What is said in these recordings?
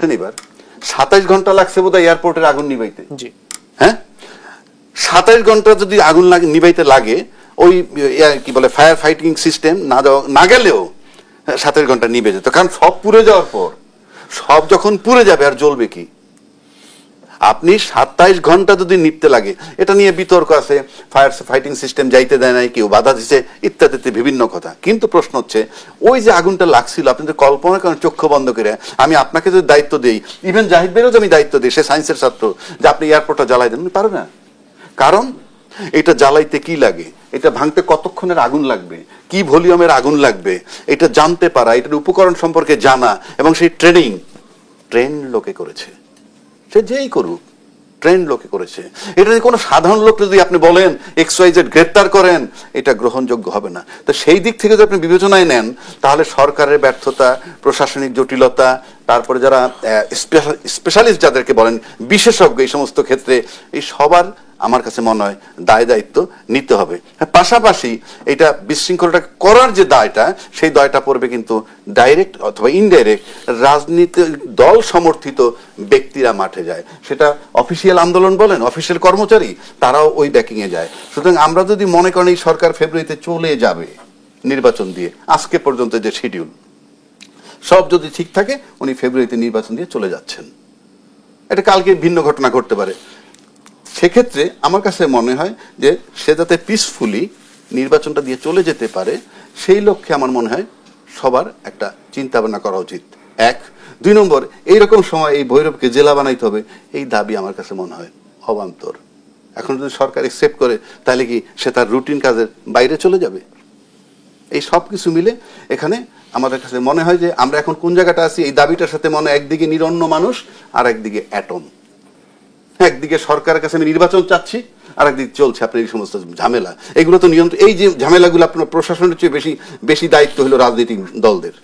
দেখতেন এবার 27 ঘন্টা লাগছে বোধহয় এয়ারপোর্টের আগুন নিভাইতে। হ্যাঁ, 27 ঘন্টা যদি আগুন নিভাইতে লাগে, ওই কি বলে ফায়ার ফাইটিং সিস্টেম না গেলেও 27 ঘন্টা নিভে যেত। কারণ সব পুড়ে যাওয়ার পর, সব যখন পুড়ে যাবে আর জ্বলবে কি? আপনি 27 ঘন্টা যদি নিভতে লাগে, এটা নিয়ে বিতর্ক আছে, ফায়ার ফাইটিং সিস্টেম যাইতে দেয় নাই, কেউ বাধা দিছে ইত্যাদিতে বিভিন্ন কথা। কিন্তু প্রশ্ন হচ্ছে, ওই যে আগুনটা লাগছিল, আপনি তো কল্পনা করেন চক্ষু বন্ধ করে, আমি আপনাকে যদি দায়িত্ব দিই, ইভেন জাহিদ ভাইয়েরও আমি দায়িত্ব দিই, সে সায়েন্সের ছাত্র, যে আপনি এয়ারপোর্টটা জ্বালাই দেন, পারবে না। কারণ এটা জ্বালাইতে কি লাগে, এটা ভাঙতে কতক্ষণের আগুন লাগবে, কি ভলিউমের আগুন লাগবে, এটা জানতে পারা, এটার উপকরণ সম্পর্কে জানা, এবং সেই ট্রেন লোকে করেছে, সে যেই করুক, ট্রেন লোকে করেছে। এটা কোনো সাধারণ লোক যদি আপনি বলেন XYZ গ্রেপ্তার করেন, এটা গ্রহণযোগ্য হবে না। তো সেই দিক থেকে যদি আপনি বিবেচনায় নেন, তাহলে সরকারের ব্যর্থতা, প্রশাসনিক জটিলতা, তারপরে যারা স্পেশালিস্ট যাদেরকে বলেন বিশেষজ্ঞ এই সমস্ত ক্ষেত্রে, এই সবার আমার কাছে মনে হয় দায় দায়িত্ব নিতে হবে। পাশাপাশি এটা বিশৃঙ্খলতা করার যে দায়টা, সেই দায়টা পড়বে কিন্তু ডাইরেক্ট অথবা ইনডাইরেক্ট রাজনীতিক দল সমর্থিত ব্যক্তিরা মাঠে যায়। সেটা অফিসিয়াল আন্দোলন বলেন, অফিসিয়াল কর্মচারী, তারাও ওই ব্যাকিং এ যায়। সুতরাং আমরা যদি মনে করেন এই সরকার ফেব্রুয়ারিতে চলে যাবে নির্বাচন দিয়ে, আজকে পর্যন্ত যে শিডিউল সব যদি ঠিক থাকে, উনি ফেব্রুয়ারিতে নির্বাচন দিয়ে চলে যাচ্ছেন। এটা কালকে ভিন্ন ঘটনা ঘটতে পারে। সেক্ষেত্রে আমার কাছে মনে হয় যে সে যাতে পিসফুলি নির্বাচনটা দিয়ে চলে যেতে পারে, সেই লক্ষ্যে আমার মনে হয় সবার একটা চিন্তা ভাবনা করা উচিত। 1, 2 নম্বর, এইরকম সময় এই ভৈরবকে জেলা বানাইতে হবে, এই দাবি আমার কাছে মনে হয় অবান্তর। এখন যদি সরকার একসেপ্ট করে, তাহলে কি সে তার রুটিন কাজের বাইরে চলে যাবে? এই সব কিছু মিলে এখানে আমাদের কাছে মনে হয় যে আমরা এখন কোন জায়গাটা আছি, এই দাবিটার সাথে মনে হয় একদিকে নিরন্ন মানুষ, আর একদিকে অ্যাটম। একদিকে সরকারের কাছে আমি নির্বাচন চাচ্ছি, আর একদিকে চলছে আপনার এই সমস্ত ঝামেলা। এগুলো তো নিয়ন্ত্রণ, এই যে ঝামেলাগুলো আপনার প্রশাসনের চেয়ে বেশি দায়িত্ব হলো রাজনৈতিক দলদের।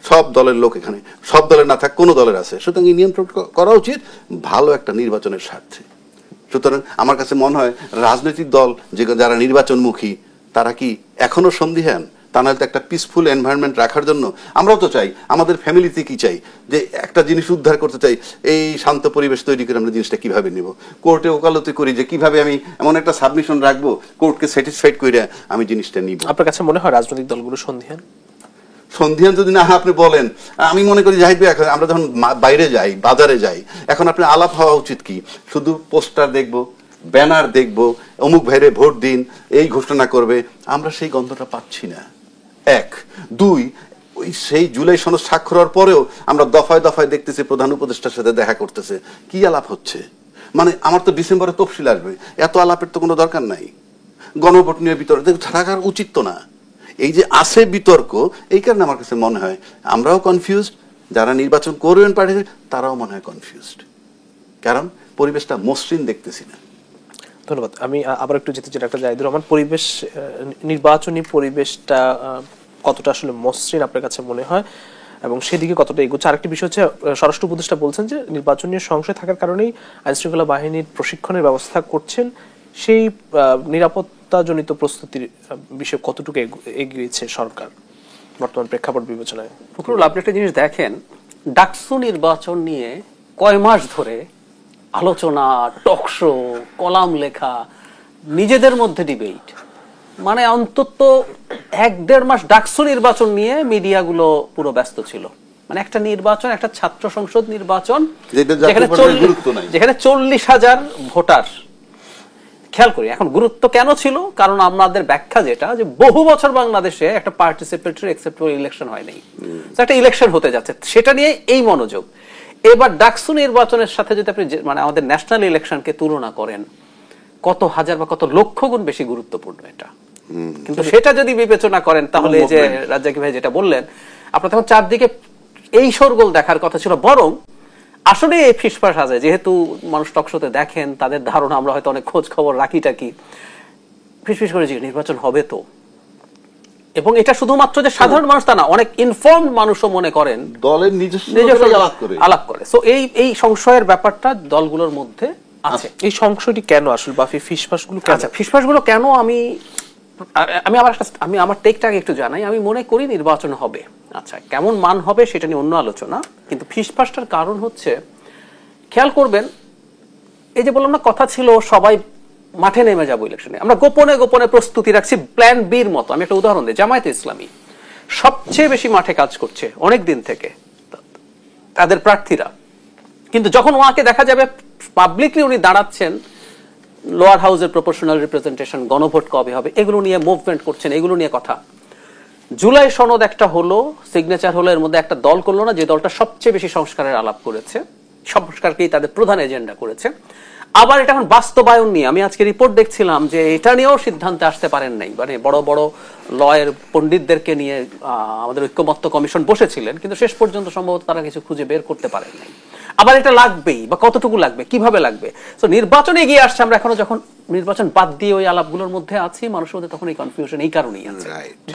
সব দলের লোক এখানে, সব দলের না থাক, কোনো দলের আছে। সুতরাং এই নিয়ন্ত্রণ করা উচিত ভালো একটা নির্বাচনের স্বার্থে। সুতরাং আমার কাছে মনে হয় রাজনৈতিক দল যারা নির্বাচনমুখী, তারা কি এখনো সন্দিহান? তা নাহলে তো একটা পিসফুল এনভায়রনমেন্ট রাখার জন্য আমরাও তো চাই, আমাদের ফ্যামিলিতে কি চাই, যে একটা জিনিস উদ্ধার করতে চাই, এই শান্ত পরিবেশ তৈরি করে আমরা জিনিসটা কিভাবে নিব। কোর্টে ওকালতি করি যে কিভাবে আমি এমন একটা সাবমিশন রাখবো, কোর্টকে স্যাটিসফাইড করে আমি জিনিসটা নিব। আপনার কাছে মনে হয় রাজনৈতিক দলগুলো সন্ধিহান যদি না আপনি বলেন, আমি মনে করি জাহিদ ভাই, আমরা যখন বাইরে যাই, বাজারে যাই, এখন আপনি আলাপ হওয়া উচিত কি, শুধু পোস্টার দেখবো, ব্যানার দেখবো, অমুক ভাইরে ভোট দিন, এই ঘোষণা করবে, আমরা সেই গন্ধটা পাচ্ছি না। 1, 2, ওই সেই জুলাই সনদ স্বাক্ষর হওয়ার পরেও আমরা দফায় দফায় দেখতেছি প্রধান উপদেষ্টার সাথে দেখা করতেছে, কি আলাপ হচ্ছে। মানে আমার তো ডিসেম্বরে তফসিল আসবে, এত আলাপের তো কোনো দরকার নাই। গণভোট নিয়ে বিতর্ক থাকার উচিত তো না। এই যে আছে বিতর্ক, এই কারণে আমার কাছে মনে হয় আমরাও কনফিউজড, যারা নির্বাচন করবেন পার্টিতে তারাও মনে হয় কনফিউজড, কারণ পরিবেশটা মসৃণ দেখতেছি না। ধন্যবাদ। আমি আবার একটু যেতে চাই ডাক্তার জাহিদুর রহমান, পরিবেশ, নির্বাচনী পরিবেশটা কতটা আসলে মসৃণ আপনার কাছে মনে হয় এবং সেদিকে কতটা এগোচ্ছে? আরেকটি বিষয় হচ্ছে, স্বরাষ্ট্র উপদেষ্টা বলছেন যে নির্বাচনী সংশয় থাকার কারণেই আইনশৃঙ্খলা বাহিনীর প্রশিক্ষণের ব্যবস্থা করছেন, সেই নিরাপত্তাজনিত প্রস্তুতির বিষয়ে কতটুকু এগিয়েছে সরকার বর্তমান প্রেক্ষাপট বিবেচনায়? ফখরুল, আপনি একটা জিনিস দেখেন, ডাকসু নির্বাচন নিয়ে কয় মাস ধরে আলোচনা, টকশো, কলাম লেখা, নিজেদের মধ্যে ডিবেট, মানে অন্তত 1-1.5 মাস ডাকসু নির্বাচন নিয়ে মিডিয়াগুলো পুরো ব্যস্ত ছিল। মানে একটা নির্বাচন, একটা ছাত্র সংসদ নির্বাচন, যেখানে 40,000 ভোটার। খেয়াল করি এখন গুরুত্ব কেন ছিল, কারণ আমাদের ব্যাখ্যা যেটা, যে বহু বছর বাংলাদেশে একটা পার্টিসিপেটরি অ্যাকসেপ্টেবল ইলেকশন হয় নাই, একটা ইলেকশন হতে যাচ্ছে, সেটা নিয়ে এই মনোযোগ। এবার ডাকসু নির্বাচনের সাথে যদি আপনি মানে আমাদের ন্যাশনাল ইলেকশনকে তুলনা করেন, কত হাজার বা কত লক্ষ গুণ বেশি গুরুত্বপূর্ণ এটা। কিন্তু সেটা যদি বিবেচনা করেন, তাহলে যে রাজ্জাকি ভাই যেটা বললেন, আপনার তখন চারদিকে এই শোরগোল দেখার কথা ছিল। বরং আসলে এই ফিসফাস আছে, যেহেতু মানুষ টকশোতে দেখেন, তাদের ধারণা আমরা হয়তো অনেক খোঁজ খবর রাখি টাকি, ফিসফিস করে যে নির্বাচন হবে তো। এবং এটা শুধুমাত্র যে সাধারণ মানুষ তা না, অনেক ইনফর্মড মানুষও মনে করেন, দলের নিজস্ব আলাপ করে। সো এই সংশয়ের ব্যাপারটা দলগুলোর মধ্যে আছে। এই সংশয়টি কেন আসলে, বা ফিসফাসগুলো কেন? আচ্ছা, ফিসফাসগুলো কেন আমি আমি আমার টেকটাকে একটু জানাই। আমি মনে করি নির্বাচন হবে। আচ্ছা, কেমন মান হবে সেটা নিয়ে অন্য আলোচনা, কিন্তু ফিসফাসটার কারণ হচ্ছে, খেয়াল করবেন, এই যে বললাম না, কথা ছিল সবাই মাঠে নেমে যাবো ইলেকশনে, আমরা গোপনে গোপনে প্রস্তুতি রাখছি প্ল্যান বির মতো। আমি একটা উদাহরণ দিই, জামায়াতে ইসলামী সবচেয়ে বেশি মাঠে কাজ করছে অনেক দিন থেকে তাদের প্রার্থীরা, কিন্তু যখন ওনাকে দেখা যাবে পাবলিকলি উনি দাঁড়াচ্ছেন, লোয়ার হাউসের প্রপোর্শনাল রিপ্রেজেন্টেশন, গণভোট কবে হবে, এগুলো নিয়ে মুভমেন্ট করছেন, এগুলো নিয়ে কথা। জুলাই সনদ একটা হলো, সিগনেচার হলো, এর মধ্যে একটা দল করলো না, যে দলটা সবচেয়ে বেশি সংস্কারের আলাপ করেছে, সংস্কারকেই তাদের প্রধান এজেন্ডা করেছে। আবার এটা এখন বাস্তবায়ন নিয়ে, আমি আজকে রিপোর্ট দেখছিলাম যে এটা নিয়েও সিদ্ধান্তে আসতে পারেন নাই, মানে বড় বড় লয়ের পণ্ডিতদেরকে নিয়ে আমাদের ঐক্যমত্য কমিশন বসেছিলেন, কিন্তু শেষ পর্যন্ত সম্ভবত তারা কিছু খুঁজে বের করতে পারেন নাই। আবার এটা লাগবেই, বা কতটুকু লাগবে, কিভাবে লাগবে। তো নির্বাচনে এগিয়ে আসছে, আমরা এখনো যখন নির্বাচন বাদ দিয়ে ওই আলাপগুলোর মধ্যে আছি, মানুষের মধ্যে তখন এই কনফিউশন এই কারণেই আছে।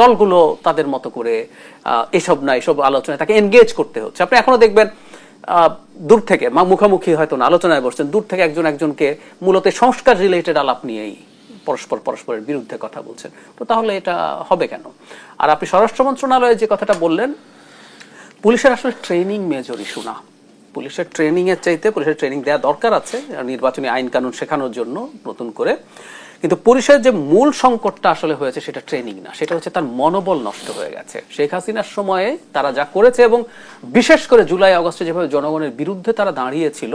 দলগুলো তাদের মতো করে এসব না, এসব আলোচনায় তাকে এনগেজ করতে হচ্ছে। আপনি এখনো দেখবেন দূর থেকে, মুখোমুখি হয়তো না, আলোচনায় বসছেন, দূর থেকে একজন একজনকে মূলত সংস্কার রিলেটেড আলাপ নিয়েই পরস্পরের বিরুদ্ধে কথা বলছেন। তো তাহলে এটা হবে কেন? আর আপনি স্বরাষ্ট্র মন্ত্রণালয়ে যে কথাটা বললেন, পুলিশের আসলে ট্রেনিং মেজর ইস্যু না। পুলিশের ট্রেনিং এর চাইতে পুলিশের ট্রেনিং দেওয়া দরকার আছে নির্বাচনী আইন কানুন শেখানোর জন্য নতুন করে, কিন্তু পুলিশের যে মূল সংকটটা আসলে হয়েছে সেটা ট্রেনিং না, সেটা হচ্ছে তার মনোবল নষ্ট হয়ে গেছে। শেখ হাসিনার সময়ে তারা যা করেছে, এবং বিশেষ করে জুলাই আগস্টে যেভাবে জনগণের বিরুদ্ধে তারা দাঁড়িয়েছিল,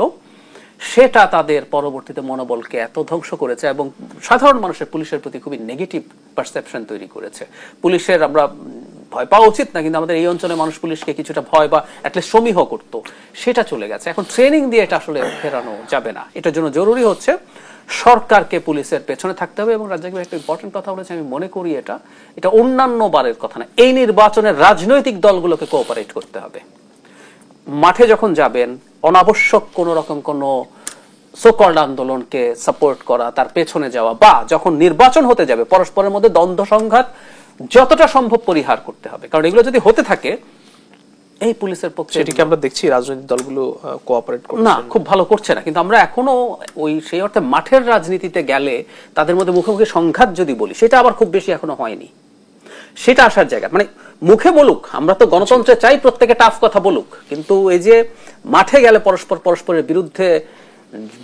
সেটা তাদের পরবর্তীতে মনোবলকে এত ধ্বংস করেছে, এবং সাধারণ মানুষের পুলিশের প্রতি খুবই নেগেটিভ পারসেপশন তৈরি করেছে। পুলিশের আমরা ভয় পাওয়া উচিত না, কিন্তু আমাদের এই অঞ্চলে মানুষ পুলিশকে কিছুটা ভয় বা অ্যাটলিস্ট সমীহ করতো, সেটা চলে গেছে। এখন ট্রেনিং দিয়ে এটা আসলে ফেরানো যাবে না। এটার জন্য জরুরি হচ্ছে সরকারকে পুলিশের পেছনে থাকতে হবে। এবং রাজ্জাক ভাই একটা ইম্পর্টেন্ট কথা বলেছে, আমি মনে করি এটা অন্যান্য বারের কথা না, এই নির্বাচনের রাজনৈতিক দলগুলোকে কোঅপারেট করতে হবে। মাঠে যখন যাবেন, অনাবশ্যক কোন রকম কোন সোকল্ড আন্দোলনকে সাপোর্ট করা, তার পেছনে যাওয়া, বা যখন নির্বাচন হতে যাবে পরস্পরের মধ্যে দ্বন্দ্ব সংঘাত যতটা সম্ভব পরিহার করতে হবে। কারণ এগুলো যদি হতে থাকে, এই পুলিশের পক্ষে, সেটিকে আমরা দেখছি রাজনৈতিক দলগুলো কোঅপারেট করছে না, খুব ভালো করছে না। কিন্তু আমরা এখনো ওই সেই অর্থে মাঠের রাজনীতিতে গেলে তাদের মধ্যে মুখোমুখি সংঘাত যদি বলি, সেটা আবার খুব বেশি এখনো হয়নি। সেটা আসার জায়গা, মানে মুখে বলুক, আমরা তো গণতন্ত্রে চাই প্রত্যেকে টাফ কথা বলুক, কিন্তু এই যে মাঠে গেলে পরস্পরের বিরুদ্ধে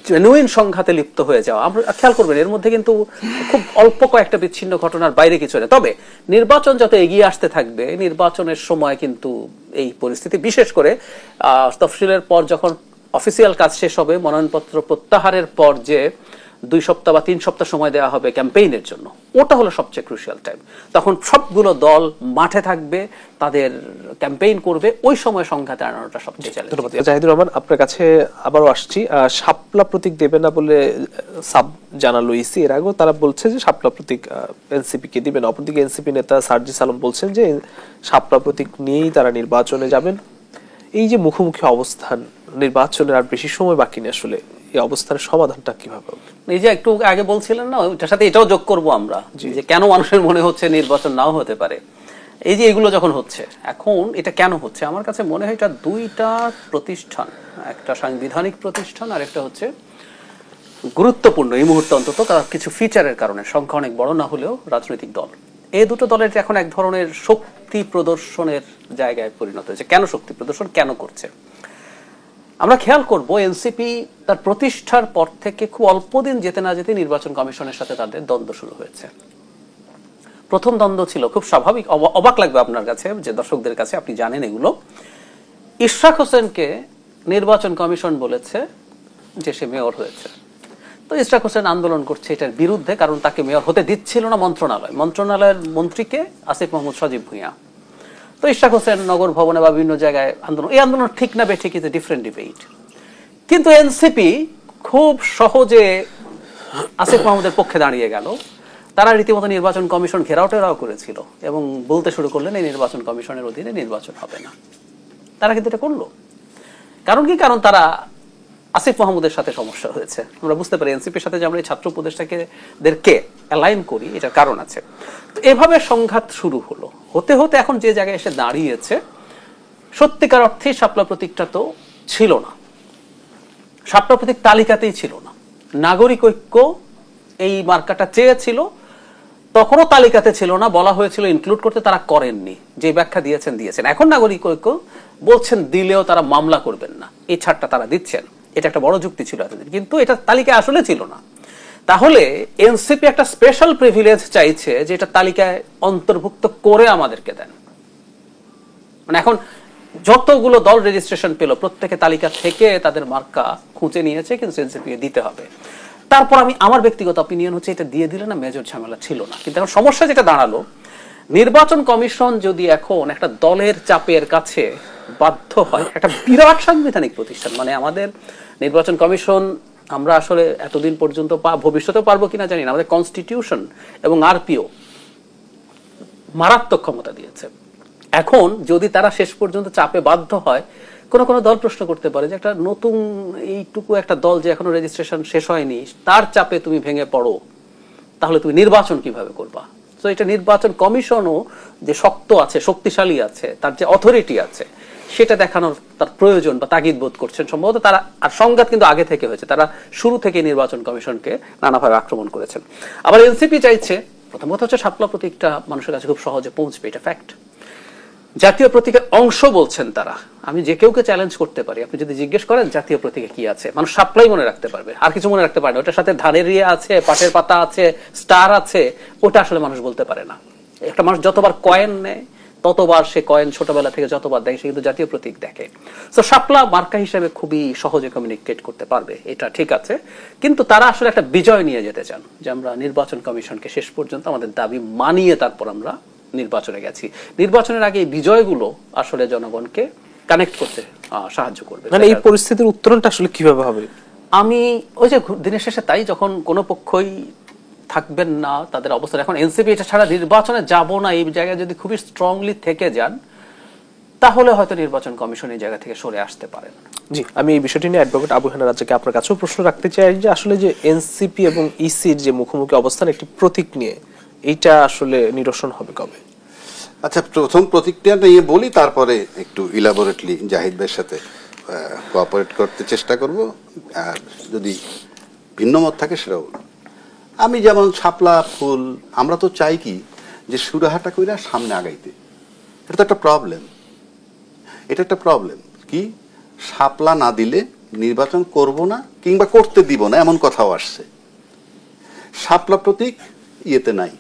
জেনুইন সংঘাতে লিপ্ত হয়ে যাওয়া, আমরা খেয়াল করবেন এর মধ্যে কিন্তু খুব অল্প কয়েকটা বিচ্ছিন্ন ঘটনার বাইরে কিছু না। তবে নির্বাচন যত এগিয়ে আসতে থাকবে, নির্বাচনের সময় কিন্তু এই পরিস্থিতি, বিশেষ করে তফসিলের পর যখন অফিসিয়াল কাজ শেষ হবে, মনোনয়নপত্র প্রত্যাহারের পর যে 2 সপ্তাহ বা 3 সপ্তাহ সময় দেওয়া হবে ক্যাম্পেইনের জন্য, ওটা হলো সবচেয়ে ক্রুশিয়াল টাইম। তখন সবগুলো দল মাঠে থাকবে, তাদের ক্যাম্পেইন করবে, ওই সময় সংঘাতে আনানোটা সবচেয়ে চ্যালেঞ্জ। ধন্যবাদ জাহিদুর রহমান, আপনার কাছে আবারও আসছি। শাপলা প্রতীক দেবে না বলে সাব জানালো ইসি, এর আগেও তারা বলছে যে শাপলা প্রতীক এনসিপি কে দিবেন। অপরদিকে এনসিপি নেতা সার্জিস আলম বলছেন যে শাপলা প্রতীক নিয়েই তারা নির্বাচনে যাবেন। এই যে মুখোমুখি অবস্থান, নির্বাচনের আর বেশি সময় বাকি নেই, আসলে এই অবস্থানের সমাধানটা কিভাবে হবে? এই যে একটু আগে বলছিলেন না, ওইটার সাথে এটাও যোগ করবো আমরা, যে কেন মানুষের মনে হচ্ছে নির্বাচন নাও হতে পারে। এই যে এগুলো যখন হচ্ছে, এখন এটা কেন হচ্ছে, আমার কাছে মনে হয় এটা দুইটা প্রতিষ্ঠান, একটা সাংবিধানিক প্রতিষ্ঠান আর একটা হচ্ছে গুরুত্বপূর্ণ এই মুহূর্তে অন্তত কিছু ফিচারের কারণে, সংখ্যা অনেক বড় না হলেও রাজনৈতিক দল। এই দুটো দলের এখন এক ধরনের শক্তি প্রদর্শনের জায়গায় পরিণত হয়েছে। কেন শক্তি প্রদর্শন কেন করছে? আমরা খেয়াল করব, এনসিপি তার প্রতিষ্ঠার পর থেকে খুব অল্প দিন যেতে না যেতে নির্বাচন কমিশনের সাথে তাদের দ্বন্দ্ব শুরু হয়েছে। প্রথম দ্বন্দ্ব ছিল খুব স্বাভাবিক, অবাক লাগবে আপনার কাছে, যে দর্শকদের কাছে, আপনি জানেন এগুলো। ইশরাক হোসেনকে নির্বাচন কমিশন বলেছে যে সে মেয়র হয়েছে। তো ইশরাক হোসেন আন্দোলন করছে এটার বিরুদ্ধে, কারণ তাকে মেয়র হতে দিচ্ছিল না মন্ত্রণালয়ের মন্ত্রীকে আসিফ মাহমুদ সজীব ভুঁইয়া। তো ইশরাক হোসেন নগর ভবনে বা বিভিন্ন জায়গায় আন্দোলন, এই আন্দোলন ঠিক না বেঠিক ইজ এ ডিফারেন্ট ডিবেট। কিন্তু এনসিপি খুব সহজে আসিফ মাহমুদের পক্ষে দাঁড়িয়ে গেল। তারা রীতিমতো নির্বাচন কমিশন ঘেরাও টেরাও করেছিল এবং বলতে শুরু করলেন এই নির্বাচন কমিশনের অধীনে নির্বাচন হবে না। তারা কিন্তু এটা করলো। কারণ কি? কারণ তারা আসিফ মাহমুদের সাথে সমস্যা হয়েছে। আমরা বুঝতে পারি এনসিপির সাথে যে আমরা এই ছাত্র উপদেষ্টাদেরকে অ্যালাইন করি, এটার কারণ আছে। তো এভাবে সংঘাত শুরু হলো, হতে হতে এখন যে জায়গায় এসে দাঁড়িয়েছে, সত্যিকার অর্থে শাপলা প্রতীকটা তো ছিল না, শাপলা প্রতীক তালিকাতেই ছিল না। নাগরিক ঐক্য এই মার্কাটা চেয়েছিল, তখনও তালিকাতে ছিল না, বলা হয়েছিল ইনক্লুড করতে, তারা করেননি। যে ব্যাখ্যা দিয়েছেন। এখন নাগরিক ঐক্য বলছেন দিলেও তারা মামলা করবেন না, এই ছাড়টা তারা দিচ্ছেন। এটা একটা বড় যুক্তি ছিল এতদিন, কিন্তু এটা তালিকায় আসলে ছিল না। তাহলে এনসিপি একটা স্পেশাল প্রিভিলেজ চাইছে যে এটা তালিকায় অন্তর্ভুক্ত করে আমাদেরকে দেন। মানে এখন যতগুলো দল রেজিস্ট্রেশন পেল প্রত্যেকে তালিকা থেকে তাদের মার্কা খুঁজে নিয়েছে, কিন্তু এনসিপি দিতে হবে। তারপর আমার ব্যক্তিগত অপিনিয়ন হচ্ছে এটা দিয়ে দিলে না মেজর ঝামেলা ছিল না। কিন্তু এখন সমস্যা যেটা দাঁড়ালো, নির্বাচন কমিশন যদি এখন একটা দলের চাপের কাছে বাধ্য হয়, একটা বিরাট সাংবিধানিক প্রতিষ্ঠান, মানে আমাদের নির্বাচন কমিশন আমরা আসলে এতদিন পর্যন্ত ভবিষ্যতে পারবো কিনা জানি না, আমাদের কনস্টিটিউশন এবং আরপিও মারাত্মক ক্ষমতা দিয়েছে। এখন যদি তারা শেষ পর্যন্ত চাপে বাধ্য হয়, কোন দল প্রশ্ন করতে পারে যে একটা নতুন এইটুকু একটা দল যে এখনো রেজিস্ট্রেশন শেষ হয়নি, তার চাপে তুমি ভেঙে পড়ো, তাহলে তুমি নির্বাচন কিভাবে করবা? তো এটা নির্বাচন কমিশনও যে শক্ত আছে, শক্তিশালী আছে, তার যে অথরিটি আছে, সেটা দেখানোর তার প্রয়োজন বা তাগিদ বোধ করছেন সম্ভবত তারা। আর সংঘাত কিন্তু আগে থেকে হয়েছে, তারা শুরু থেকে নির্বাচন কমিশনকে নানাভাবে আক্রমণ করেছেন। আবার এনসিপি চাইছে, প্রথম কথা হচ্ছে শাপলা প্রতীকটা মানুষের কাছে খুব সহজে পৌঁছবে, এটা ফ্যাক্ট। জাতীয় প্রতীকের অংশ বলছেন তারা। আমি যে কেউকে চ্যালেঞ্জ করতে পারি, আপনি যদি জিজ্ঞেস করেন জাতীয় প্রতীকে কি আছে, মানুষ শাপলাই মনে রাখতে পারবে, আর কিছু মনে রাখতে পারে না। ওটার সাথে ধানের ইয়ে আছে, পাটের পাতা আছে, স্টার আছে, ওটা আসলে মানুষ বলতে পারে না। একটা মানুষ যতবার কয়েন নেয় ততবার সে কয়েন ছোটবেলা থেকে যতবার দেখে সে কিন্তু জাতীয় প্রতীক দেখে। তো শাপলা মার্কা হিসেবে খুবই সহজে কমিউনিকেট করতে পারবে, এটা ঠিক আছে। কিন্তু তারা আসলে একটা বিজয় নিয়ে যেতে চান যে আমরা নির্বাচন কমিশনকে শেষ পর্যন্ত আমাদের দাবি মানিয়ে তারপর আমরা নির্বাচনে গেছি। নির্বাচনের আগে এই বিজয়গুলো আসলে জনগণকে কানেক্ট করতে সাহায্য করবে। মানে এই পরিস্থিতির উত্তরণটা আসলে কিভাবে হবে? আমি ওই যে দিনের শেষে তাই, যখন কোনো পক্ষই থাকবেন না তাদের অবস্থা, এখন এনসিপি এটা ছাড়া নির্বাচনে যাব না এই জায়গায় যদি খুবই স্ট্রংলি থেকে যান, তাহলে হয়তো নির্বাচন কমিশন এই জায়গা থেকে সরে আসতে পারেন। জি, আমি এই বিষয়টি নিয়ে অ্যাডভোকেট আবু হেনা রাজ্জাককে আপনার কাছেও প্রশ্ন রাখতে চাই যে আসলে যে এনসিপি এবং ইসির যে মুখোমুখি অবস্থান একটি প্রতীক নিয়ে, এইটা আসলে নিরসন হবে কবে? আচ্ছা, প্রথম প্রতিক্রিয়াটা নিয়ে বলি, তারপরে একটু ইলাবোরেটলি জাহিদ ভাইয়ের সাথে কোঅপারেট করতে চেষ্টা করব, আর যদি ভিন্ন মত থাকে সেটাও। আমি যেমন শাপলা ফুল, আমরা তো চাই কি যে সুরাহাটা কইরা সামনে আগাইতে, এটা তো একটা প্রবলেম। এটা একটা প্রবলেম কি, শাপলা না দিলে নির্বাচন করব না কিংবা করতে দিব না, এমন কথাও আসছে। শাপলা প্রতীক ইয়েতে নাই,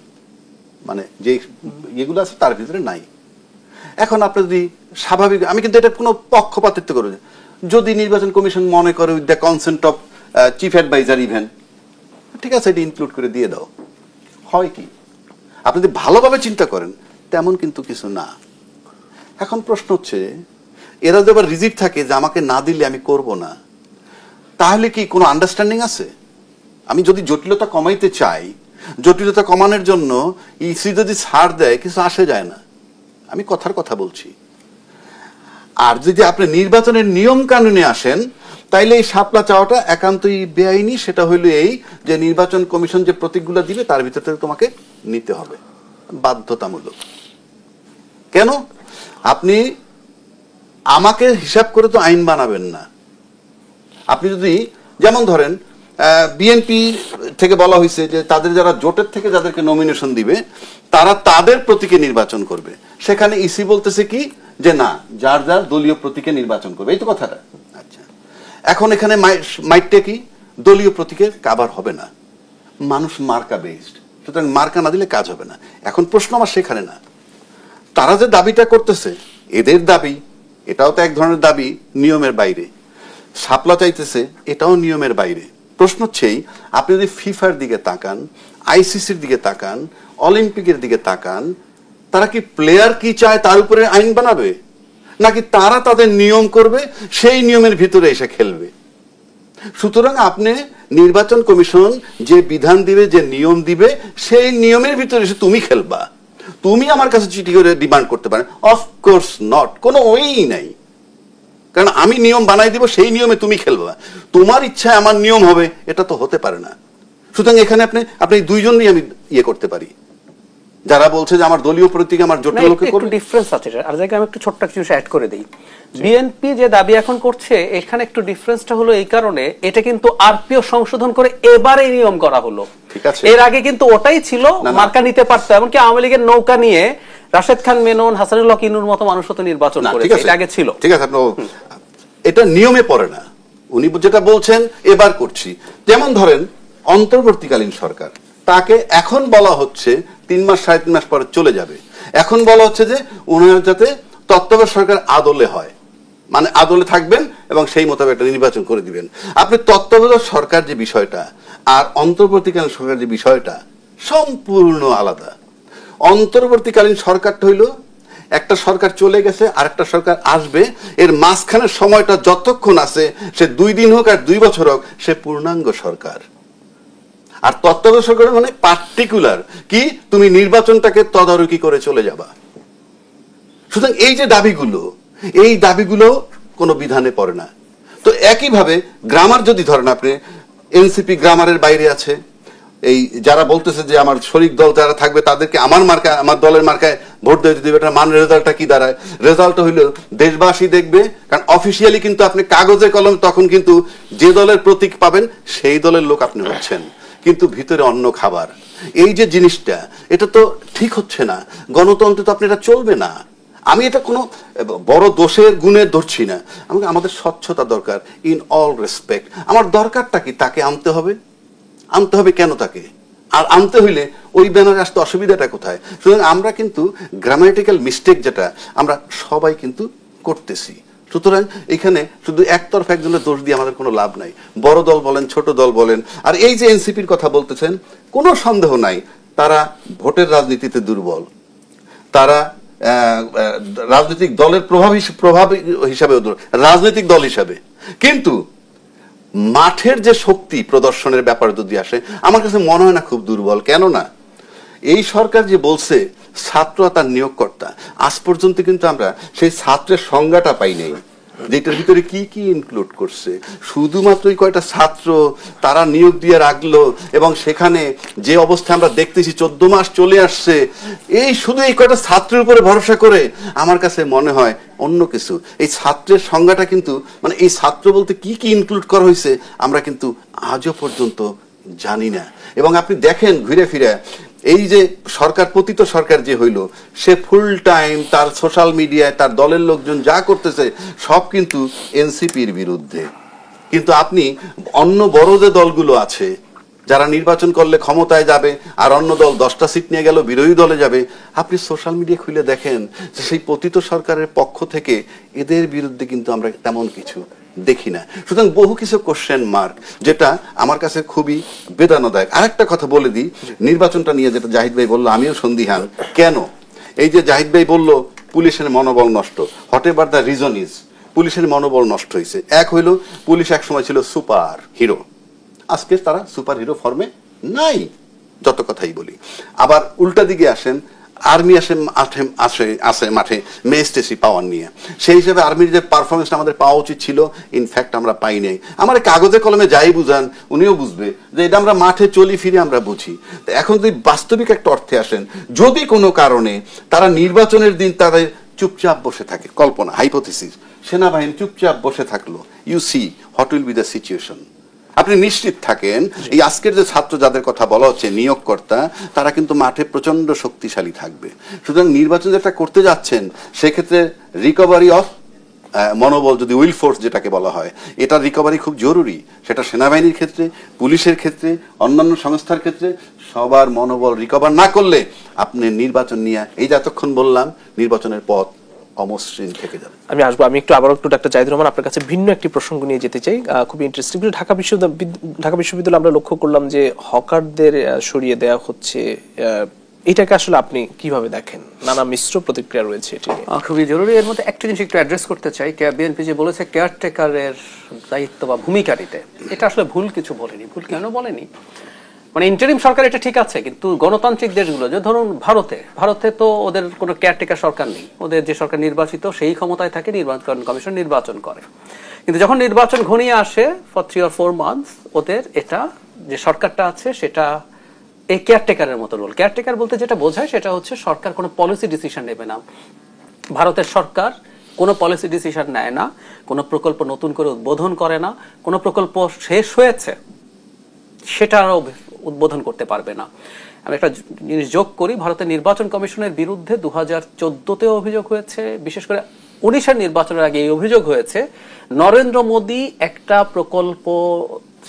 মানে যে ইয়েগুলো আছে তার ভিতরে নাই। এখন আপনি যদি স্বাভাবিক, আমি কিন্তু এটা কোনো পক্ষপাতিত্ব করব না, যদি নির্বাচন কমিশন মনে করে with the consent of chief adviser even, ঠিক আছে এটা ইনক্লুড করে দিয়ে দাও, হয় কি? আপনি যদি ভালোভাবে চিন্তা করেন তেমন কিন্তু কিছু না। এখন প্রশ্ন হচ্ছে, এরা যদি আবার রিজিড থাকে যে আমাকে না দিলে আমি করব না, তাহলে কি কোনো আন্ডারস্ট্যান্ডিং আছে? আমি যদি জটিলতা কমাইতে চাই, জটিলতা কমানোর জন্য ইসি যদি ছাড় দেয় কিছু আসে যায় না, আমি কথার কথা বলছি। আর যদি আপনি নির্বাচনের নিয়ম কানুনে আসেন, তাইলে এই শাপলা চাওয়াটা একান্তই বেআইনি। সেটা হইল এই যে নির্বাচন কমিশন যে প্রতীকগুলো দিবে তার ভিতর থেকে তোমাকে নিতে হবে, বাধ্যতামূলক। কেন? আপনি আমাকে হিসাব করে তো আইন বানাবেন না। আপনি যদি যেমন ধরেন বিএনপি থেকে বলা হয়েছে যে তাদের যারা জোটের থেকে যাদেরকে নমিনেশন দিবে তারা তাদের প্রতীকে নির্বাচন করবে, সেখানে ইসি বলতেছে কি যে না, যার যার দলীয় প্রতীকে নির্বাচন করবে, এই তো কথাটা। আচ্ছা, এখন এখানে মাইটটা কি, দলীয় প্রতীকের কাভার হবে না, মানুষ মার্কা বেসড, সুতরাং মার্কা না দিলে কাজ হবে না। এখন প্রশ্ন আমার সেখানে না, তারা যে দাবিটা করতেছে এদের দাবি, এটাও তো এক ধরনের দাবি নিয়মের বাইরে। শাপলা চাইতেছে, এটাও নিয়মের বাইরে। প্রশ্ন হচ্ছেই, আপনি যদি ফিফার দিকে তাকান, আইসিসির দিকে তাকান, অলিম্পিকের দিকে তাকান, তারা কি প্লেয়ার কি চায় তার উপরে আইন বানাবে, নাকি তারা তাদের নিয়ম করবে, সেই নিয়মের ভিতরে এসে খেলবে? সুতরাং আপনি নির্বাচন কমিশন যে বিধান দিবে, যে নিয়ম দিবে, সেই নিয়মের ভিতরে এসে তুমি খেলবা। তুমি আমার কাছে চিঠি করে ডিমান্ড করতে পারেন? অফকোর্স নট, কোনো ওয়েই নাই। কারণ আমি নিয়ম বানাই দিব, সেই নিয়মে তুমি খেলবা, তোমার ইচ্ছায় আমার নিয়ম হবে, এটা তো হতে পারে না। সুতরাং এখানে আপনি দুইজনই আমি ইয়ে করতে পারি, যারা বলছে যে আমার দলীয় প্রতীক আমার জোটের লোকে করবে। একটু ডিফারেন্স আছে, আর জায়গায় আমি একটু ছোট্ট কিছু অ্যাড করে দেই। বিএনপি যে দাবি এখন করছে, এখানে একটু ডিফারেন্সটা হলো এই কারণে, এটা কিন্তু আরপিও সংশোধন করে এবারে নিয়ম করা হলো। ঠিক আছে, এর আগে কিন্তু ওটাই ছিল, মার্কা নিতে পারতো। এমনকি আওয়ামী লীগের নৌকা নিয়ে রাশেদ খান মেনন, হাসানুল হক ইনুর মতো মানুষ তো নির্বাচন করেছে, এটা আগে ছিল। ঠিক আছে, এটা নিয়মে পড়ে না। উনি যেটা বলছেন এবার করছি, যেমন ধরেন অন্তর্বর্তীকালীন সরকার, তাকে এখন বলা হচ্ছে 3 মাস 3.5 মাস পরে চলে যাবে। এখন বলা হচ্ছে যে ওনার যাতে তত্ত্বাবধায়ক সরকার আদলে হয়, মানে আদলে থাকবেন এবং সেই মোতাবেক একটা নির্বাচন করে দিবেন। আপনি তত্ত্বাবধায়ক সরকার যে বিষয়টা আর অন্তর্বর্তীকালীন সরকার যে বিষয়টা সম্পূর্ণ আলাদা। অন্তর্বর্তীকালীন সরকারটা হইল একটা সরকার চলে গেছে আর একটা সরকার আসবে, এর মাঝখানের সময়টা যতক্ষণ আছে, সে 2 দিন হোক আর 2 বছর হোক, সে পূর্ণাঙ্গ সরকার। আর তত্ত্বাবধায়ক সরকার মানে পার্টিকুলার কি, তুমি নির্বাচনটাকে তদারকি করে চলে যাবা। সুতরাং এই যে দাবিগুলো, এই দাবিগুলো কোনো বিধানে পড়ে না। তো একইভাবে গ্রামার যদি ধরেন, আপনি এনসিপি গ্রামারের বাইরে আছে, এই যারা বলতেছে যে আমার শরিক দল যারা থাকবে তাদেরকে আমার মার্কা, আমার দলের মার্কায় ভোট দিতে দিবে, এটা মান রেজাল্টটা কি দাঁড়ায়? রেজাল্ট হইল দেশবাসী দেখবে, কারণ অফিসিয়ালি কিন্তু আপনি কাগজে কলম তখন কিন্তু যে দলের প্রতীক পাবেন সেই দলের লোক আপনি হচ্ছেন, কিন্তু ভিতরে অন্য খাবার। এই যে জিনিসটা, এটা তো ঠিক হচ্ছে না। গণতন্ত্রে তো আপনি এটা চলবে না। আমি এটা কোনো বড় দোষের গুণে ধরছি না, আমাদের স্বচ্ছতা দরকার ইন অল রেসপেক্ট। আমার দরকারটা কি, তাকে আনতে হবে। আনতে হবে কেন তাকে? আর আনতে হইলে ওই ব্যানারে আসতে অসুবিধাটা কোথায়? সুতরাং আমরা কিন্তু গ্রামাটিক্যাল মিস্টেক যেটা আমরা সবাই কিন্তু করতেছি। সুতরাং এখানে শুধু একতরফা একজনের দোষ দিয়ে আমাদের কোনো লাভ নাই। বড় দল বলেন, ছোট দল বলেন, আর এই যে এনসিপির কথা বলতেছেন, কোনো সন্দেহ নাই তারা ভোটের রাজনীতিতে দুর্বল, তারা রাজনৈতিক দলের প্রভাব হিসাবে রাজনৈতিক দল হিসাবে, কিন্তু মাঠের যে শক্তি প্রদর্শনের ব্যাপার যদি আসে, আমার কাছে মনে হয় না খুব দুর্বল। কেননা এই সরকার যে বলছে ছাত্র তার নিয়োগকর্তা, আজ পর্যন্ত কিন্তু আমরা সেই ছাত্রের সংজ্ঞাটা পাই নাই, যেটার ভিতরে কি কি ইনক্লুড করছে। শুধুমাত্র কয়টা ছাত্র তারা নিয়োগ দিয়ে রাখলো, এবং সেখানে যে অবস্থা আমরা দেখতেছি 14 মাস চলে আসছে, এই শুধু এই কয়টা ছাত্রের উপরে ভরসা করে আমার কাছে মনে হয় অন্য কিছু। এই ছাত্রের সংজ্ঞাটা কিন্তু, মানে এই ছাত্র বলতে কি কি ইনক্লুড করা হয়েছে আমরা কিন্তু আজও পর্যন্ত জানি না। এবং আপনি দেখেন ঘুরে ফিরে এই যে সরকার পতিত সরকার যে হইল, সে ফুল টাইম তার সোশ্যাল মিডিয়ায় তার দলের লোকজন যা করতেছে সব কিন্তু এনসিপির বিরুদ্ধে। কিন্তু আপনি অন্য বড় যে দলগুলো আছে যারা নির্বাচন করলে ক্ষমতায় যাবে, আর অন্য দল 10টা সিট নিয়ে গেল বিরোধী দলে যাবে, আপনি সোশ্যাল মিডিয়া খুলে দেখেন যে সেই পতিত সরকারের পক্ষ থেকে এদের বিরুদ্ধে কিন্তু আমরা তেমন কিছু দেখি না। সুতরাং বহু কিছু কোশ্চেন মার্ক, যেটা আমার কাছে খুবই বেদনাদায়ক। আরেকটা কথা বলে দিই, নির্বাচনটা নিয়ে যেটা জাহিদ ভাই বললো, আমিও সন্দিহান। কেন? এই যে জাহিদ ভাই বললো পুলিশের মনোবল নষ্ট, হোয়াটএভার দ্য রিজন ইজ, পুলিশের মনোবল নষ্ট হয়েছে। এক হইল পুলিশ এক সময় ছিল সুপার হিরো, আজকে তারা সুপার হিরো ফর্মে নাই, যত কথাই বলি। আবার উল্টা দিকে আসেন, আর্মি আসে মাঠে মেজিস্ট্রেসি পাওয়ার নিয়ে। সেই হিসেবে আর্মির যে পারফরমেন্সটা আমাদের পাওয়া উচিত ছিল, ইনফ্যাক্ট আমরা পাই নাই। আমার কাগজে কলমে যাই বুঝান, উনিও বুঝবে যে এটা আমরা মাঠে চলি ফিরে আমরা বুঝি। এখন যদি বাস্তবিক একটা অর্থে আসেন, যদি কোনো কারণে তারা নির্বাচনের দিন তাদের চুপচাপ বসে থাকে, কল্পনা হাইপোথিসিস, সেনাবাহিনী চুপচাপ বসে থাকলো, you see what will be the situation. আপনি নিশ্চিত থাকেন এই আজকের যে ছাত্র যাদের কথা বলা হচ্ছে নিয়োগকর্তা, তারা কিন্তু মাঠে প্রচন্ড শক্তিশালী থাকবে। সুতরাং নির্বাচন যেটা করতে যাচ্ছেন, সেক্ষেত্রে রিকভারি অফ মনোবল, যদি উইল ফোর্স যেটাকে বলা হয়, এটা রিকভারি খুব জরুরি। সেটা সেনাবাহিনীর ক্ষেত্রে, পুলিশের ক্ষেত্রে, অন্যান্য সংস্থার ক্ষেত্রে সবার মনোবল রিকভার না করলে আপনি নির্বাচন নিয়ে এই যতক্ষণ বললাম নির্বাচনের পথ অমসৃণ থেকে যাবে। আমি আসবো, আমি আবারও একটু ডাক্তার জাহিদুর রহমান আপনার কাছে ভিন্ন একটি প্রসঙ্গ নিয়ে যেতে চাই, খুবই ইন্টারেস্টিং। ঢাকা বিশ্ববিদ্যালয়ে আমরা লক্ষ্য করলাম যে হকারদের সরিয়ে দেওয়া হচ্ছে, এটাকে আসলে আপনি কিভাবে দেখেন? নানা মিশ্র প্রতিক্রিয়া রয়েছে এটি নিয়ে। খুবই জরুরি। এর মধ্যে একটা জিনিস একটু অ্যাড্রেস করতে চাই। বিএনপি যে বলেছে কেয়ারটেকারের দায়িত্ব বা ভূমিকা নিতে, এটা আসলে ভুল কিছু বলেনি। ভুল কেন বলেনি, মানে ইন্টারিম সরকার এটা ঠিক আছে, কিন্তু গণতান্ত্রিক দেশগুলো, যে ধরুন ভারতে তো ওদের কোনো কেয়ারটেকার সরকার নেই। ওদের যে সরকার নির্বাচিত সেই ক্ষমতায় থাকে, নির্বাচন কমিশন নির্বাচন করে। কিন্তু যখন নির্বাচন ঘনিয়ে আসে ফর 3 or 4 months, ওদের এটা যে সরকারটা আছে সেটা এই কেয়ারটেকারের মতো রোল। কেয়ারটেকার বলতে যেটা বোঝায় সেটা হচ্ছে সরকার কোনো পলিসি ডিসিশন নেবে না। ভারতের সরকার কোনো পলিসি ডিসিশন নেয় না, কোনো প্রকল্প নতুন করে উদ্বোধন করে না, কোনো প্রকল্প শেষ হয়েছে সেটারও উদ্বোধন করতে পারবে না। আমি একটা জিনিস যোগ করি, ভারতের নির্বাচন কমিশনের বিরুদ্ধে 2014-তেও অভিযোগ হয়েছে, বিশেষ করে 19-এর নির্বাচনের আগে এই অভিযোগ হয়েছে নরেন্দ্র মোদী একটা প্রকল্প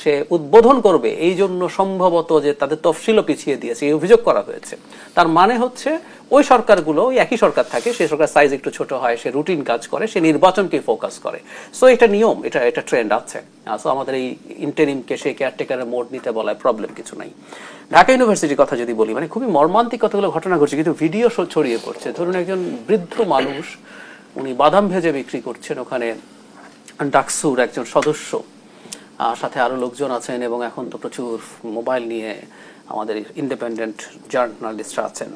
সে উদ্বোধন করবে এই জন্য সম্ভবত যে তাদের তফসিলও পিছিয়ে দিয়েছে, এই অভিযোগ করা হয়েছে। তার মানে হচ্ছে ওই সরকারগুলো, একই সরকার থাকে, সে সরকার সাইজ একটু ছোট হয়, সে রুটিন কাজ করে, সে নির্বাচনকে ফোকাস করে। সো এটা নিয়ম, এটা ট্রেন্ড আছে। সো আমাদের এই ইন্টারিমকে সে কেয়ারটেকারের মোড নিতে বলায় প্রবলেম কিছু নাই। ঢাকা ইউনিভার্সিটির কথা যদি বলি, মানে খুবই মর্মান্তিক কতগুলো ঘটনা ঘটছে, কিন্তু ভিডিও ছড়িয়ে পড়ছে। ধরুন একজন বৃদ্ধ মানুষ, উনি বাদাম ভেজে বিক্রি করছেন ওখানে, ডাকসুর একজন সদস্য, সাথে আরো লোকজন আছেন, এবং এখন তো প্রচুর মোবাইল নিয়ে আমাদের ইন্ডিপেন্ডেন্ট জার্নালিস্টরা আছেন,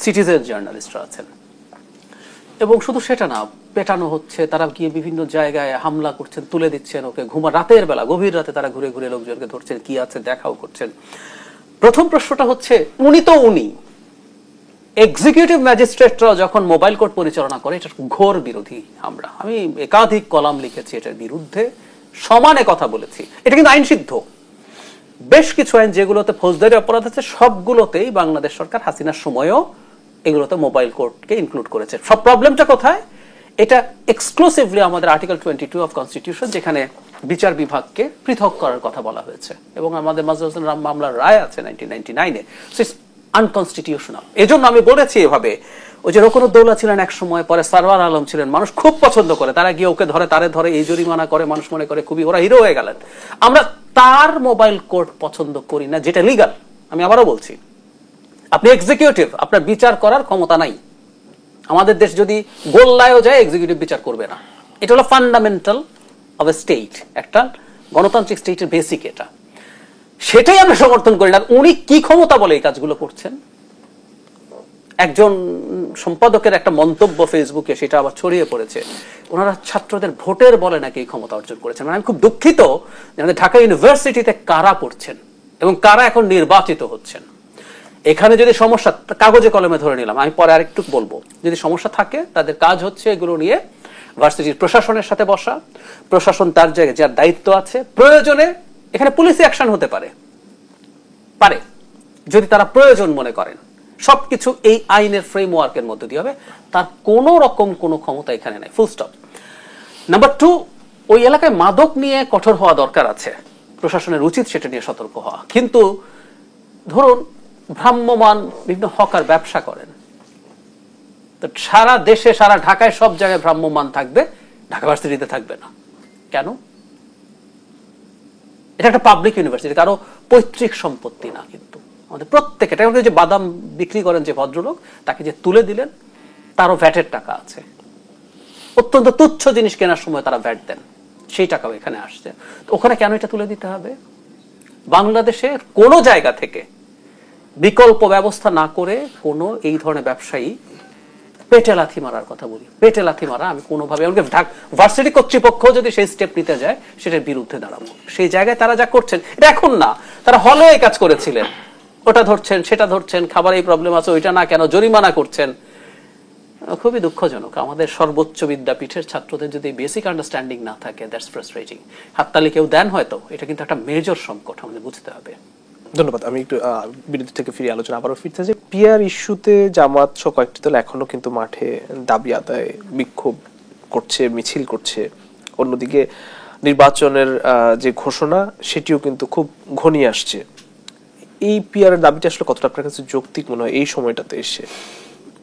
সিটিজেন জার্নালিস্টরা আছেন। এবং শুধু সেটা না, পেটানো হচ্ছে, তারা গিয়ে বিভিন্ন জায়গায় হামলা করছেন, তুলে দিচ্ছেন ওকে, রাতের বেলা গভীর রাতে তারা ঘুরে ঘুরে লোকজনকে ধরছেন, কি আছে দেখাও করছেন। প্রথম প্রশ্নটা হচ্ছে, উনি এক্সিকিউটিভ ম্যাজিস্ট্রেটরা যখন মোবাইল কোর্ট পরিচালনা করে, এটা ঘোর বিরোধী। আমি একাধিক কলাম লিখেছি এটার বিরুদ্ধে, সমানে কথা বলেছি। এটা কিন্তু আইন সিদ্ধ। বেশ কিছু আইন যেগুলোতে ফৌজদারি অপরাধ আছে সবগুলোতেই বাংলাদেশ সরকার হাসিনার সময়ও এগুলোতে মোবাইল কোর্টকে ইনক্লুড করেছে। সব প্রবলেমটা কোথায়? এটা এক্সক্লুসিভলি আমাদের আর্টিকেল 22 অফ কনস্টিটিউশন, যেখানে বিচার বিভাগকে পৃথক করার কথা বলা হয়েছে, এবং আমাদের মাজহারুল হোসেন মামলার রায় আছে 1999-এ। So it's unconstitutional. এজন্য আমি বলেছি এভাবে, ওই যে রোকনুদ্দৌলা ছিলেন এক সময়, পরে সারওয়ার আলম ছিলেন, মানুষ খুব পছন্দ করে, তারা গিয়ে ওকে ধরে, তারে ধরে, এই জরিমানা করে, মানুষ মনে করে খুবই ওরা হিরো হয়ে গেলেন। আমরা তার মোবাইল কোর্ট পছন্দ করি না, যেটা লিগাল। আমি আবারও বলছি, আপনি এক্সিকিউটিভ, আপনার বিচার করার ক্ষমতা নাই। আমাদের দেশ যদি গোল্লায়ও যায়, এক্সিকিউটিভ বিচার করবে না। এটা হলো ফান্ডামেন্টাল অফ এ স্টেট, একটা গণতান্ত্রিক স্টেটের বেসিক এটা। সেটাই আমরা সমর্থন করি না। উনি কি ক্ষমতা বলে এই কাজগুলো করছেন? একজন সম্পাদকের একটা মন্তব্য ফেসবুকে, সেটা আবার ছড়িয়ে পড়েছে, ওনারা ছাত্রদের ভোটের বলে নাকি এই ক্ষমতা অর্জন করেছেন। আমি খুব দুঃখিত যে আমাদের ঢাকা ইউনিভার্সিটিতে কারা পড়ছেন এবং কারা এখন নির্বাচিত হচ্ছেন। এখানে যদি সমস্যা, কাগজে কলমে ধরে নিলাম, আমি পরে আরেকটু বলবো, যদি সমস্যা থাকে তাদের কাজ হচ্ছে এগুলো নিয়ে ভার্সিটির প্রশাসনের সাথে বসা, প্রশাসন তার জায়গায় যার দায়িত্ব আছে, প্রয়োজনে এখানে পুলিশি অ্যাকশন হতে পারে যদি তারা প্রয়োজন মনে করেন। সবকিছু এই আইনের ফ্রেমওয়ার্কের মধ্যে দিয়ে হবে, তার কোন রকম কোনো ক্ষমতা এখানে নাই, ফুল স্টপ। নাম্বার 2, ওই এলাকায় মাদক নিয়ে কঠোর হওয়া দরকার আছে, প্রশাসনের উচিত সেটা নিয়ে সতর্ক হওয়া। কিন্তু ধরুন ভ্রাম্যমান বিভিন্ন হকার ব্যবসা করেন, তো সারা দেশে, সারা ঢাকায় সব জায়গায় ভ্রাম্যমান থাকবে, ঢাকা ভার্সিটিতে থাকবে না কেন? এটা একটা পাবলিক ইউনিভার্সিটি, কারো পৈতৃক সম্পত্তি না। কিন্তু আমাদের প্রত্যেকে, এটা যে বাদাম বিক্রি করেন যে ভদ্রলোক, তাকে যে তুলে দিলেন, তারও ভ্যাটের টাকা আছে। অত্যন্ত তুচ্ছ জিনিস কেনার সময় তারা ভ্যাট দেন, সেই টাকাও এখানে আসছে। তো ওখানে কেন এটা তুলে দিতে হবে? বাংলাদেশের কোনো জায়গা থেকে বিকল্প ব্যবস্থা না করে কোনো এই ধরনের ব্যবসায়ী পেটে লাথি মারার কথা বলি, পেটে লাথি মারা আমি কোনোভাবে, এমনকি ভার্সিটি কর্তৃপক্ষ যদি সেই স্টেপ নিতে যায়, সেটার বিরুদ্ধে দাঁড়াবো। সেই জায়গায় তারা যা করছেন, এটা এখন না, তারা হলে এই কাজ করেছিলেন, ওটা ধরছেন, সেটা ধরছেন, খাবার এই প্রবলেম আছে, ওইটা না কেন জরিমানা করছেন। খুবই দুঃখজনক। আমাদের সর্বোচ্চ বিদ্যাপীঠের ছাত্রদের যদি বেসিক আন্ডারস্ট্যান্ডিং না থাকে, দ্যাটস ফ্রাস্ট্রেটিং। হাততালি কেউ দেন হয়তো, এটা কিন্তু একটা মেজর সংকট, আমাদের বুঝতে হবে। ধন্যবাদ। আমি একটু বিরতি থেকে ফিরে আলোচনা আবারও ফিরতে যে পিআর ইস্যুতে জামাত সহ কয়েকটি দল এখনো কিন্তু মাঠে দাবি আদায়, বিক্ষোভ করছে, মিছিল করছে। অন্যদিকে নির্বাচনের যে ঘোষণা, সেটিও কিন্তু খুব ঘনিয়ে আসছে। এই পিআর এর দাবিটা আসলে কতটা আপনার কাছে যৌক্তিক মনে হয় এই সময়টাতে এসে?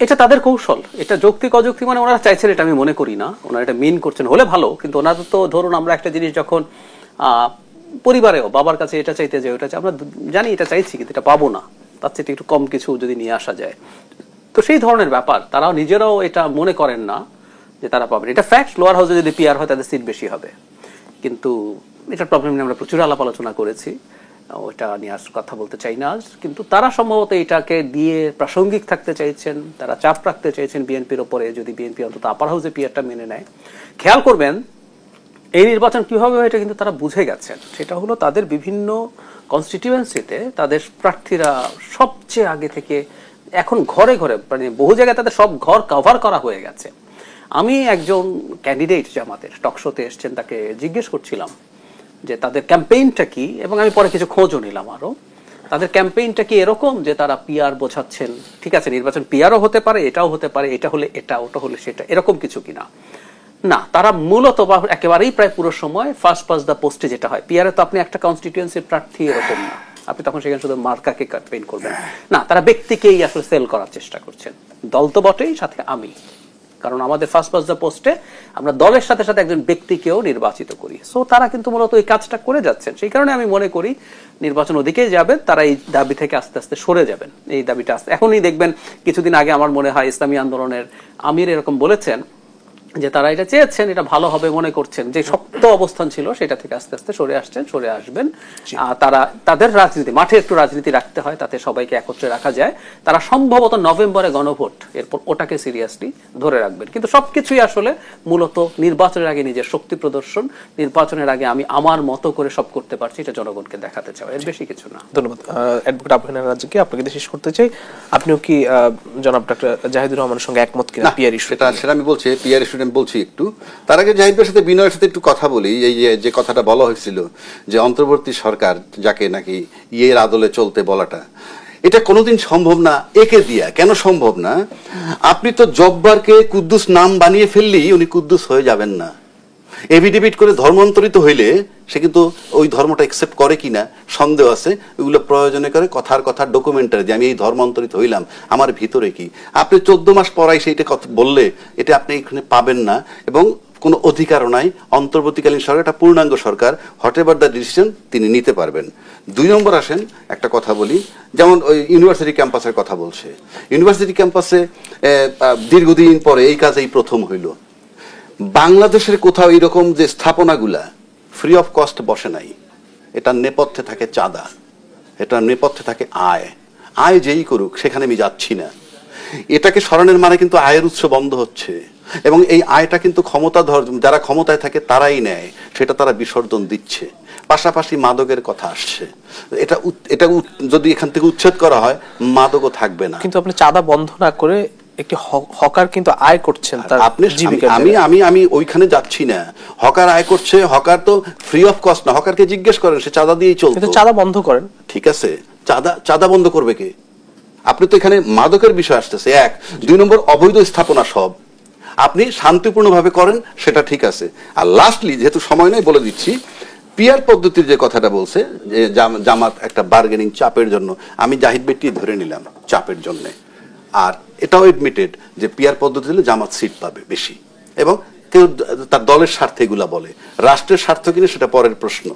এটা তাদের কৌশল, এটা যৌক্তিক অযৌক্তিক মানে ওনারা চাইছেন এটা আমি মনে করি না। ওনারা এটা মিন করছেন হলে ভালো, কিন্তু ওনাদের তো ধরুন আমরা একটা জিনিস যখন পরিবারেও বাবার কাছে এটা চাইতে যাই, ওটা আমরা জানি এটা চাইছি কিন্তু এটা পাবো না, তার চেয়ে একটু কম কিছু যদি নিয়ে আসা যায়, তো সেই ধরনের ব্যাপার তারাও নিজেরাও এটা মনে করেন না যে তারা পাবেন। এটা ফ্যাক্ট, লোয়ার হাউসে যদি পিআর হয় তাদের সিট বেশি হবে, কিন্তু এটার প্রবলেম নিয়ে আমরা প্রচুর আলাপ আলোচনা করেছি, ওটা নিয়ে আর কথা বলতে চাই না। কিন্তু তারা সম্ভবত এটাকে দিয়ে প্রাসঙ্গিক থাকতে চাইছেন, তারা চাপ রাখতে চাইছেন বিএনপির ওপরে, যদি বিএনপি অন্তত আপার হাউসে পিআরটা মেনে নেয়। খেয়াল করবেন এই নির্বাচন কিভাবে হয় এটা কিন্তু তারা বুঝে গেছেন। সেটা হলো তাদের বিভিন্ন কনস্টিটিউয়েন্সিতে তাদের প্রার্থীরা সবচেয়ে আগে থেকে এখন ঘরে ঘরে, মানে বহু জায়গায় তাদের সব ঘর কভার করা হয়ে গেছে। আমি একজন ক্যান্ডিডেট জামাতের টকশোতে এসছেন, তাকে জিজ্ঞেস করছিলাম যে তাদের ক্যাম্পেইনটা কি, এবং আমি পরে কিছু খোঁজও নিলাম আরো। তাদের ক্যাম্পেইনটা কি এরকম যে তারা পিআর বোঝাচ্ছেন, ঠিক আছে নির্বাচন পিআরও হতে পারে, এটাও হতে পারে, এটা হলে এটা, ওটা হলে সেটা, এরকম কিছু কিনা? না, তারা মূলত একেবারেই প্রায় পুরো সময় ফার্স্ট পাস দ্য পোস্টে যেটা হয়, পিআরে তো আপনি একটা কনস্টিটিউয়েন্সির প্রার্থী এরকম না, আপনি তখন সেখানে শুধু মার্কাকে ক্যাম্পেইন করবেন না, তারা ব্যক্তিকেই আসলে সেল করার চেষ্টা করছেন। দল তো বটেই, সাথে আমি, কারণ আমাদের ফার্স্ট পাস দ্য পোস্টে আমরা দলের সাথে সাথে একজন ব্যক্তিকেও নির্বাচিত করি। সো তারা কিন্তু মূলত এই কাজটা করে যাচ্ছেন। সেই কারণে আমি মনে করি নির্বাচন ওদিকেই যাবেন, তারা এই দাবি থেকে আস্তে আস্তে সরে যাবেন। এই দাবিটা আস্তে, এখনই দেখবেন কিছুদিন আগে আমার মনে হয় ইসলামী আন্দোলনের আমির এরকম বলেছেন যে তারা এটা চেয়েছেন, এটা ভালো হবে মনে করছেন, যে শক্ত অবস্থান ছিল সেটা থেকে আস্তে আস্তে সরে আসছেন, সরে আসবেন। তারা তাদের রাজনীতি, মাঠে একটু রাজনীতি রাখতে হয়, তাতে সবাইকে একত্রে রাখা যায়। তারা সম্ভবত নভেম্বরে গণভোট, এরপর ওটাকে সিরিয়াসলি ধরে রাখবেন। কিন্তু সবকিছুই আসলে মূলত নির্বাচনের আগে নিজের শক্তি প্রদর্শন, নির্বাচনের আগে আমি আমার মতো করে সব করতে পারছি, এটা জনগণকে দেখাতে চাই, এর বেশি কিছু না। ধন্যবাদ অ্যাডভোকেট আবু রাজ্জাককে। আপনাকে শেষ করতে চাই, আপনিও কি জনাব ডক্টর জাহিদুর রহমানের সঙ্গে একমত কিনা পিআর ইস্যু? সেটা আমি বলছি, পিআর ইস্যু আমি বলছি একটু। তার আগে জাহিদের সাথে বিনয়ের সাথে একটু কথা বলি। এই যে কথাটা বলা হয়েছিল যে অন্তর্বর্তী সরকার যাকে নাকি ইয়ের আদলে চলতে বলাটা, এটা কোনোদিন সম্ভব না একে দিয়া। কেন সম্ভব না? আপনি তো জব্বারকে কুদ্দুস নাম বানিয়ে ফেললেই উনি কুদ্দুস হয়ে যাবেন না। এভিডেভিট করে ধর্মান্তরিত হইলে সে কিন্তু ওই ধর্মটা একসেপ্ট করে কিনা সন্দেহ আছে। ওইগুলো প্রয়োজনে করে কথার কথা ডকুমেন্টারি যে আমি এই ধর্মান্তরিত হইলাম, আমার ভিতরে কি। আপনি 14 মাস পরাই সেইটা কথা বললে এটা আপনি এখানে পাবেন না, এবং কোনো অধিকারও নাই। অন্তর্বর্তীকালীন সরকার একটা পূর্ণাঙ্গ সরকার, হোয়াট এভার দ্য ডিসিশন তিনি নিতে পারবেন। 2 নম্বর আসেন একটা কথা বলি, যেমন ওই ইউনিভার্সিটি ক্যাম্পাসের কথা বলছে। ইউনিভার্সিটি ক্যাম্পাসে দীর্ঘদিন পরে এই কাজেই প্রথম হইল। বাংলাদেশের কোথাও এইরকম যে স্থাপনাগুলা ফ্রি অফ কস্ট বসে নাই। এটার নেপথ্যে থাকে চাঁদা, এটার নেপথ্যে থাকে আয়। আয় যেই করুক সেখানে আমি যাচ্ছি না। এটাকে সরানোর মানে কিন্তু আয়ের উৎস বন্ধ হচ্ছে, এবং এই আয়টা কিন্তু যারা ক্ষমতায় থাকে তারাই নেয়, সেটা তারা বিসর্জন দিচ্ছে। পাশাপাশি মাদকের কথা আসছে। এটা যদি এখান থেকে উচ্ছেদ করা হয় মাদকও থাকবে না। কিন্তু আপনি চাঁদা বন্ধ না করে একটি হকার কিন্তু আয় করছেন তার জীবিকা। আমি ওইখানে যাচ্ছি না। হকার আয় করছে, হকার তো ফ্রি অফ কস্ট না। হকারকে জিজ্ঞেস করেন, সে চাঁদা দিয়েই চলতো। কিন্তু চাঁদা বন্ধ করেন, ঠিক আছে, চাঁদা বন্ধ করবে কে? আপনি তো এখানে মাদকের বিষয় আসতেছে 1। 2 নম্বর অবৈধ স্থাপনা সব আপনি শান্তিপূর্ণভাবে করেন, সেটা ঠিক আছে। আর লাস্টলি, যেহেতু সময় নেই বলে দিচ্ছি, পিআর পদ্ধতির যে কথাটা বলছে যে জামাত একটা বার্গেনিং চাপের জন্য, আমি জাহিদ বেটি ধরে নিলাম চাপের জন্য। আর এটাও এডমিটেড যে পিআর পদ্ধতি দিলে জামাত সিট পাবে বেশি, এবং কেউ তার দলের স্বার্থে এগুলা বলে। রাষ্ট্রের স্বার্থ কিনা সেটা পরের প্রশ্ন।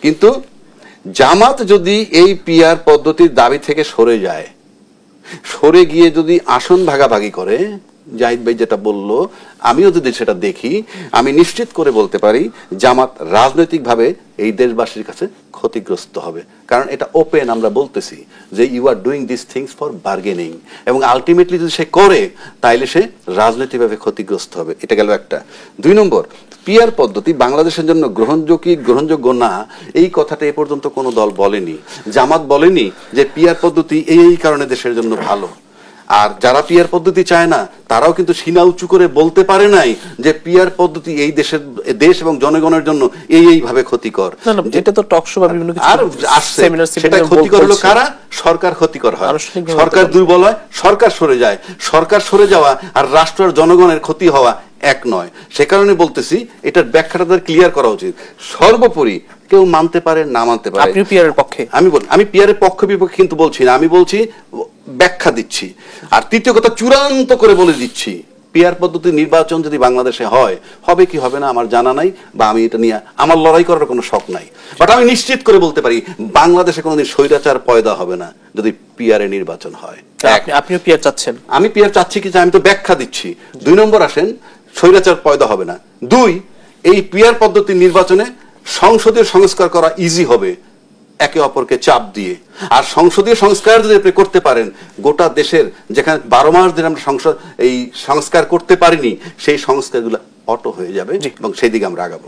কিন্তু জামাত যদি এই পিআর পদ্ধতির দাবি থেকে সরে যায়, সরে গিয়ে যদি আসন ভাগাভাগি করে, জাহিদ ভাই যেটা বললো, আমিও যদি সেটা দেখি, আমি নিশ্চিত করে বলতে পারি জামাত রাজনৈতিকভাবে এই দেশবাসীর কাছে ক্ষতিগ্রস্ত হবে। কারণ এটা ওপেন আমরা বলতেছি যে you are doing this things for bargaining, এবং আলটিমেটলি যদি সে করে তাইলে সে রাজনৈতিকভাবে ক্ষতিগ্রস্ত হবে। এটা গেল একটা। 2 নম্বর, পিআর পদ্ধতি বাংলাদেশের জন্য গ্রহণযোগ্য না, এই কথাটা এ পর্যন্ত কোনো দল বলেনি। জামাত বলেনি যে পিআর পদ্ধতি এই কারণে দেশের জন্য ভালো। আর যারা পিআর পদ্ধতি চায় না তারাও কিন্তু সিনা উঁচু করে বলতে পারে নাই যে পিআর পদ্ধতি এই দেশ এবং জনগণের জন্য এইভাবে ক্ষতিকর। এটা তো টক শো বা বিভিন্ন কিছু সেটা ক্ষতিকর হলো কারা? সরকার ক্ষতিকর হয়, সরকার দুর্বল হয়, সরকার সরে যায়। সরকার সরে যাওয়া আর রাষ্ট্র আর জনগণের ক্ষতি হওয়া এক নয়। সে কারণে বলতেছি এটার ব্যাখ্যাটা তাদের ক্লিয়ার করা উচিত। সর্বোপরি কেউ মানতে পারে না মানতে পারে, আপনি পিআরের পক্ষে, আমি পিআরের পক্ষ বিপক্ষে কিন্তু বলছি না, আমি বলছি ব্যাখ্যা দিচ্ছি। আর তৃতীয় কথা চূড়ান্ত করে বলে দিচ্ছি, পিআর পদ্ধতি নির্বাচন যদি বাংলাদেশে হয়, হবে কি হবে না আমার জানা নাই, বা আমি এটা নিয়ে আমার লড়াই করার কোনো শখ নাই। বাট আমি নিশ্চিত করে বলতে পারি বাংলাদেশে কোনোদিন স্বৈরাচার পয়দা হবে না যদি পিআর নির্বাচন হয়। আপনিও পিআর চাচ্ছেন? আমি পিআর চাচ্ছি কি, আমি তো ব্যাখ্যা দিচ্ছি। 2 নম্বর আসেন, স্বৈরাচার পয়দা হবে না। 2, এই পিআর পদ্ধতি নির্বাচনে সংসদীয় সংস্কার করা ইজি হবে, একে অপরকে চাপ দিয়ে। আর সংসদীয় সংস্কার যদি আপনি করতে পারেন, গোটা দেশের যেখানে 12 মাস ধরে আমরা এই সংস্কার করতে পারিনি, সেই সংস্কারগুলো অটো হয়ে যাবে এবং সেই দিকে আমরা আগাবো।